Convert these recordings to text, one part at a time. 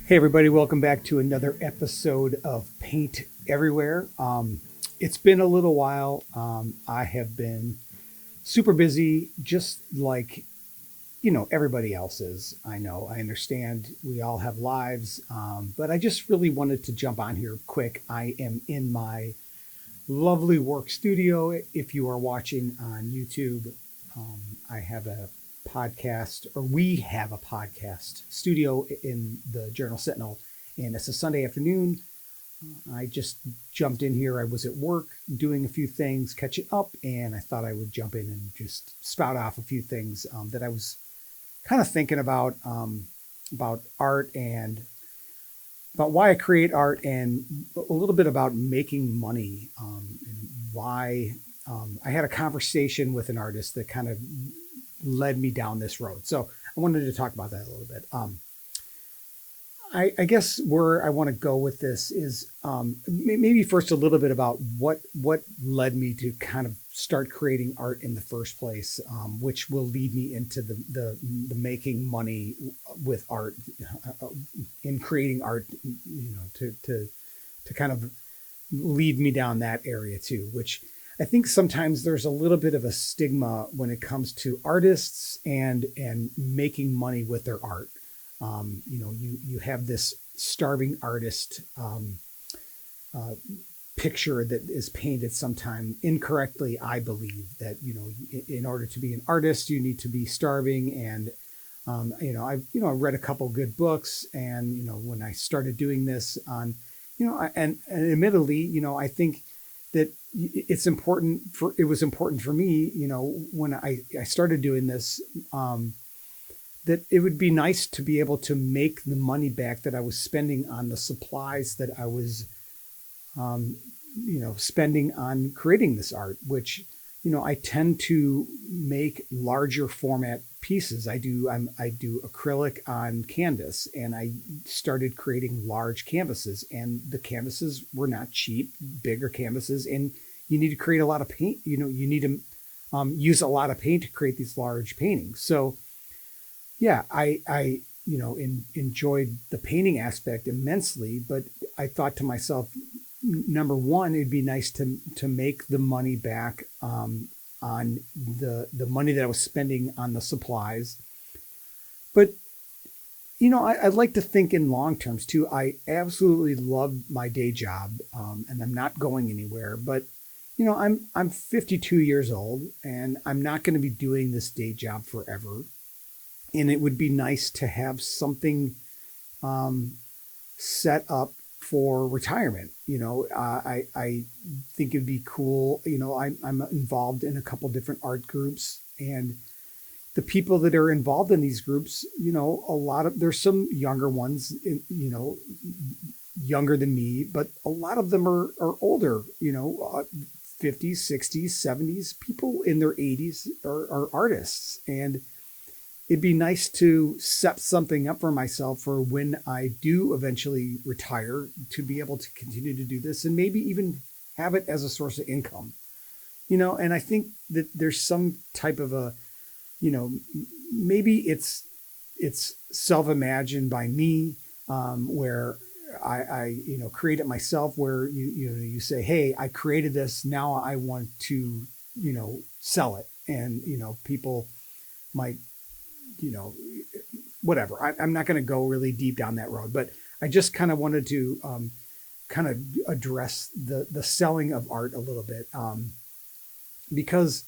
Hey everybody, welcome back to another episode of Paint Everywhere. It's been a little while. I have been super busy, just like everybody else is. I know, I understand. We all have lives, but I just really wanted to jump on here quick. I am in my lovely work studio. If you are watching on YouTube, I have a podcast, or we have a podcast studio in the Journal Sentinel, and it's a Sunday afternoon. I just jumped in here. I was at work doing a few things, catching up, and I thought I would jump in and just spout off a few things that I was kind of thinking about art and about why I create art, and a little bit about making money, and why I had a conversation with an artist that kind of led me down this road. So I wanted to talk about that a little bit. I guess where I want to go with this is maybe first a little bit about what led me to kind of start creating art in the first place, which will lead me into the making money with art, in creating art, to kind of lead me down that area too, which I think sometimes there's a little bit of a stigma when it comes to artists and making money with their art. You have this starving artist picture that is painted sometime incorrectly. I believe that in order to be an artist, you need to be starving. And I've read a couple good books, and when I started doing this on, and admittedly, I think that it was important for me, when I started doing this, that it would be nice to be able to make the money back that I was spending on the supplies that I was, spending on creating this art, which, I tend to make larger format pieces. I do acrylic on canvas, and I started creating large canvases, and the canvases were not cheap, bigger canvases, and you need to create a lot of paint. You need to use a lot of paint to create these large paintings. So yeah, I enjoyed the painting aspect immensely, but I thought to myself, number one, it'd be nice to make the money back on the money that I was spending on the supplies. But I like to think in long terms too. I absolutely love my day job, and I'm not going anywhere. But I'm 52 years old, and I'm not going to be doing this day job forever. And it would be nice to have something set up for retirement. I think it'd be cool. I'm involved in a couple different art groups, and the people that are involved in these groups, there's some younger ones, younger than me, but a lot of them are older, 50s, 60s, 70s, people in their 80s are artists. And it'd be nice to set something up for myself for when I do eventually retire, to be able to continue to do this and maybe even have it as a source of income. And I think that there's some type of a, maybe it's self-imagined by me, where I create it myself, where you say, hey, I created this, now I want to, sell it. And, people might, whatever. I'm not going to go really deep down that road, but I just kind of wanted to kind of address the selling of art a little bit, because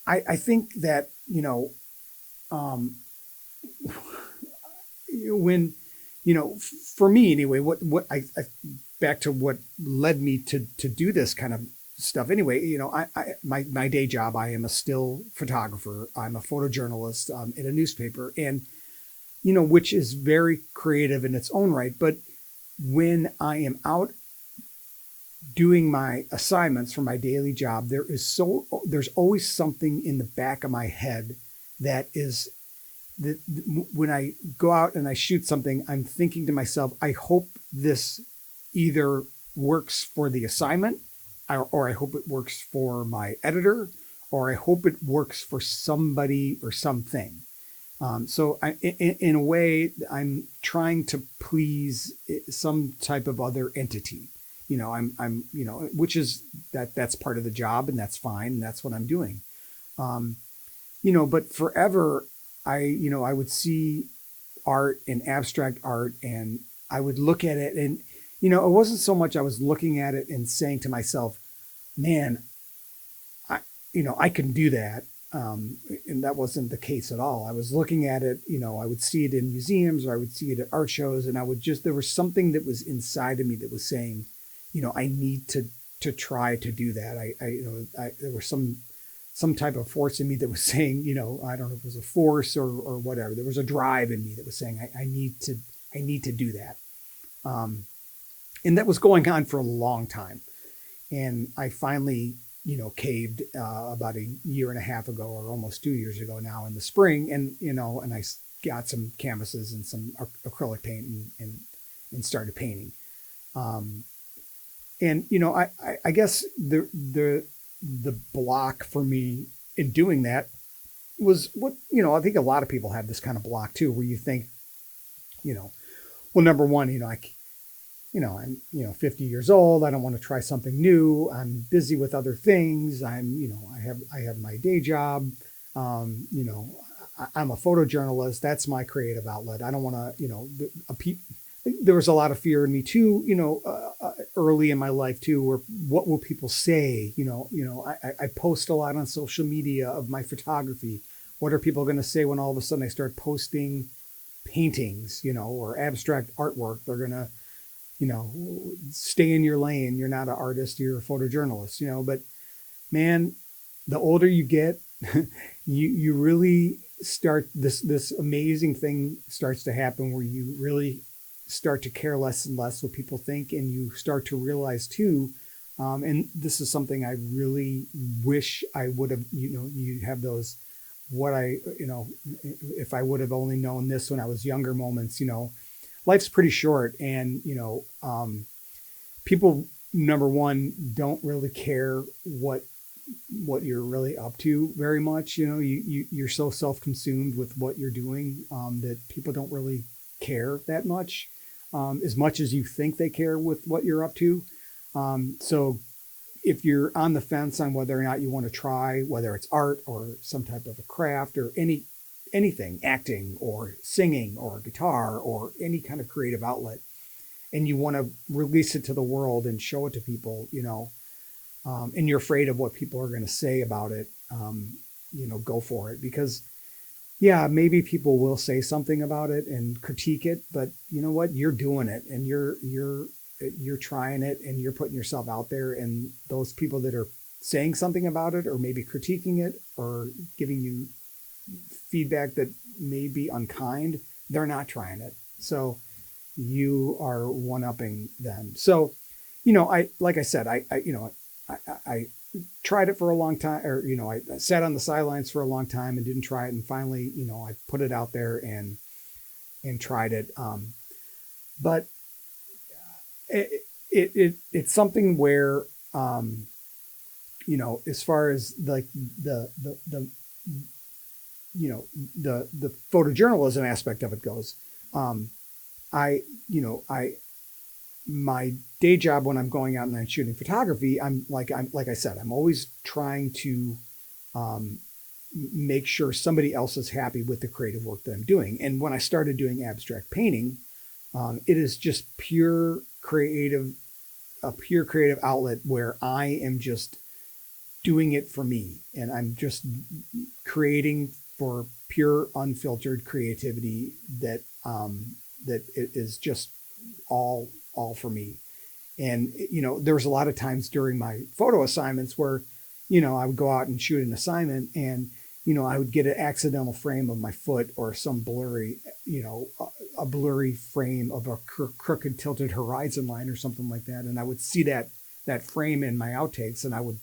I think that, when, for me anyway, what I back to what led me to do this kind of stuff anyway. My day job, I am a still photographer. I'm a photojournalist in a newspaper, and which is very creative in its own right. But when I am out doing my assignments for my daily job, there's always something in the back of my head that is that when I go out and I shoot something, I'm thinking to myself, I hope this either works for the assignment, or I hope it works for my editor, or I hope it works for somebody or something. So in a way, I'm trying to please some type of other entity. Which is that's part of the job, and that's fine, and that's what I'm doing. Um, but forever, I would see art and abstract art, and I would look at it, and it wasn't so much I was looking at it and saying to myself, man, I can do that. And that wasn't the case at all. I was looking at it, I would see it in museums, or I would see it at art shows, and there was something that was inside of me that was saying, I need to try to do that. There was some type of force in me that was saying, I don't know if it was a force or whatever. There was a drive in me that was saying, I need to do that. And that was going on for a long time. And I finally, caved about a year and a half ago, or almost 2 years ago now, in the spring. And, and I got some canvases and some acrylic paint and started painting. I guess the block for me in doing that was what, I think a lot of people have this kind of block too, where you think, well, number one, I'm 50 years old. I don't want to try something new. I'm busy with other things. I have my day job. I'm a photojournalist. That's my creative outlet. I don't want to, there was a lot of fear in me too, early in my life too, where what will people say? I post a lot on social media of my photography. What are people going to say when all of a sudden I start posting paintings, or abstract artwork? They're going to, stay in your lane. You're not an artist, you're a photojournalist, but man, the older you get, you really start this amazing thing starts to happen where you really start to care less and less what people think. And you start to realize too, and this is something I really wish I would have, you have those, if I would have only known this when I was younger moments, life's pretty short. And, people, number one, don't really care what you're really up to very much. You're so self-consumed with what you're doing, that people don't really care that much, as much as you think they care with what you're up to. So if you're on the fence on whether or not you want to try, whether it's art or some type of a craft or anything, acting or singing or guitar or any kind of creative outlet, and you want to release it to the world and show it to people, and you're afraid of what people are going to say about it, go for it. Because yeah, maybe people will say something about it and critique it, but you know what? You're doing it, and you're trying it, and you're putting yourself out there. And those people that are saying something about it, or maybe critiquing it, or giving you feedback that may be unkind, they're not trying it. So you are one-upping them. So, like I said, I tried it for a long time, or, I sat on the sidelines for a long time and didn't try it. And finally, I put it out there and tried it. But it's something where, as far as like the photojournalism aspect of it goes, my day job when I'm going out and I'm shooting photography, I'm like I said, I'm always trying to make sure somebody else is happy with the creative work that I'm doing. And when I started doing abstract painting, it is just a pure creative outlet where I am just doing it for me, and I'm just creating for pure, unfiltered creativity that it is just all for me. And there was a lot of times during my photo assignments where I would go out and shoot an assignment, and I would get an accidental frame of my foot, or some blurry a blurry frame of a crooked tilted horizon line or something like that, and I would see that frame in my outtakes, and I would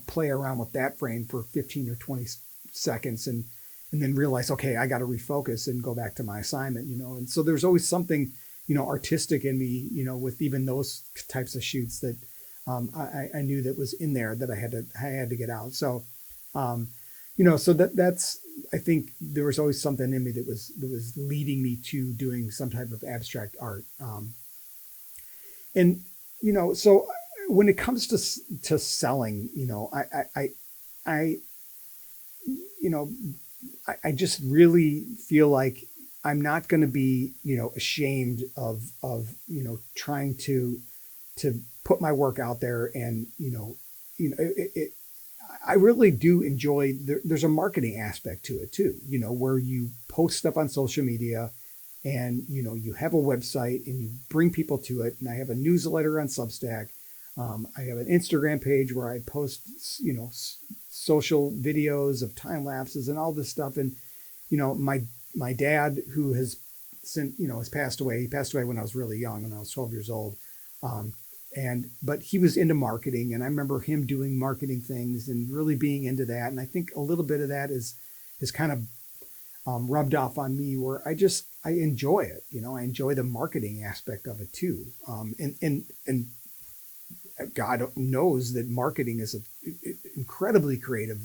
play around with that frame for 15 or 20 seconds, and then realize, okay, I got to refocus and go back to my assignment, and so there's always something artistic in me, with even those types of shoots that I knew that was in there that I had to get out. So So that's, I think there was always something in me that was leading me to doing some type of abstract art. And so when it comes to selling, I you know I just really feel like I'm not going to be ashamed of trying to put my work out there. And I really do enjoy. There's a marketing aspect to it too, where you post stuff on social media, and you have a website and you bring people to it. And I have a newsletter on Substack. I have an Instagram page where I post social videos of time lapses and all this stuff. And my dad, who has since has passed away. He passed away when I was really young, when I was 12 years old. Um, but he was into marketing, and I remember him doing marketing things and really being into that. And I think a little bit of that is kind of rubbed off on me, where I enjoy it. I enjoy the marketing aspect of it too. And God knows that marketing is an incredibly creative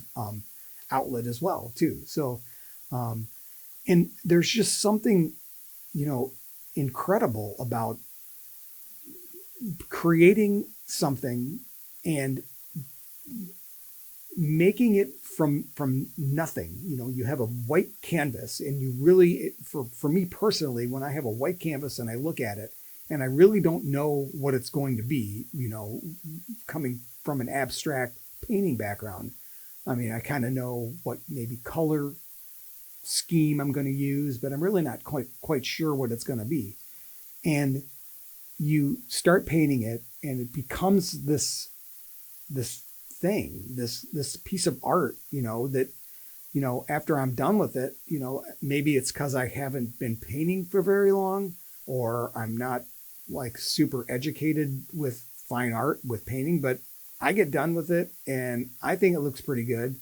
outlet as well too. So, and there's just something, incredible about creating something and making it from nothing. You have a white canvas, and you really, for me personally, when I have a white canvas and I look at it and I really don't know what it's going to be, coming from an abstract painting background. I mean, I kind of know what maybe color scheme I'm going to use, but I'm really not quite sure what it's going to be. And you start painting it, and it becomes this thing, this piece of art, that, after I'm done with it, maybe it's because I haven't been painting for very long, or I'm not like super educated with fine art, with painting, but I get done with it and I think it looks pretty good.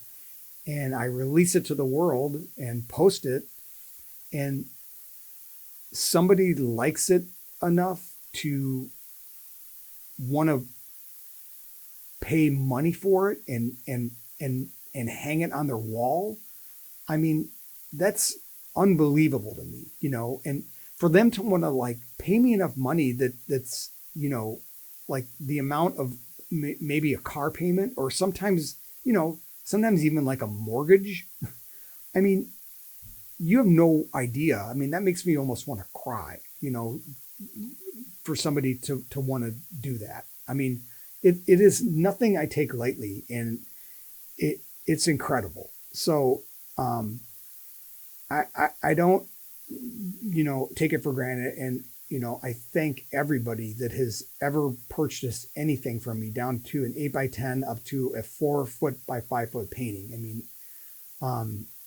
And I release it to the world and post it, and somebody likes it enough to want to pay money for it and hang it on their wall. I mean, that's unbelievable to me, and for them to want to like pay me enough money that's like the amount of maybe a car payment, or sometimes even like a mortgage. I mean, you have no idea. I mean, that makes me almost want to cry, for somebody to want to do that. I mean, it is nothing I take lightly, and it's incredible. So, I don't, take it for granted. And, I thank everybody that has ever purchased anything from me, down to an 8x10 up to a 4 foot by 5 foot painting. I mean,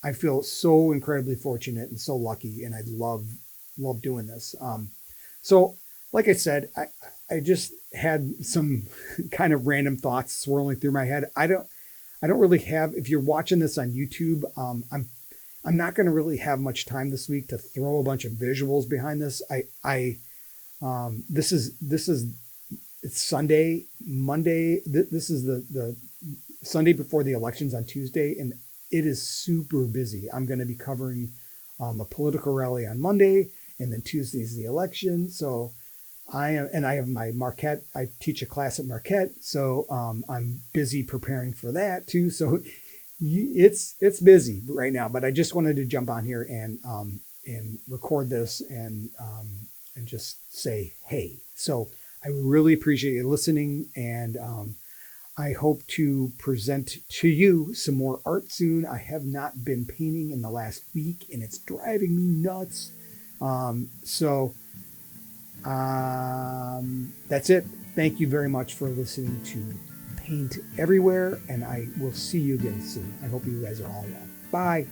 I feel so incredibly fortunate and so lucky, and I love doing this. So like I said, I just had some kind of random thoughts swirling through my head. I don't really have, if you're watching this on YouTube, I'm not going to really have much time this week to throw a bunch of visuals behind this. This is it's Sunday, Monday. This is the Sunday before the elections on Tuesday, and it is super busy. I'm going to be covering a political rally on Monday, and then Tuesday is the election. So I have my Marquette. I teach a class at Marquette, so I'm busy preparing for that too. So it's busy right now. But I just wanted to jump on here and record this and just say hey. So I really appreciate you listening, and I hope to present to you some more art soon. I have not been painting in the last week, and it's driving me nuts. That's it. Thank you very much for listening to Paint Everywhere, and I will see you again soon. I hope you guys are all well. Bye.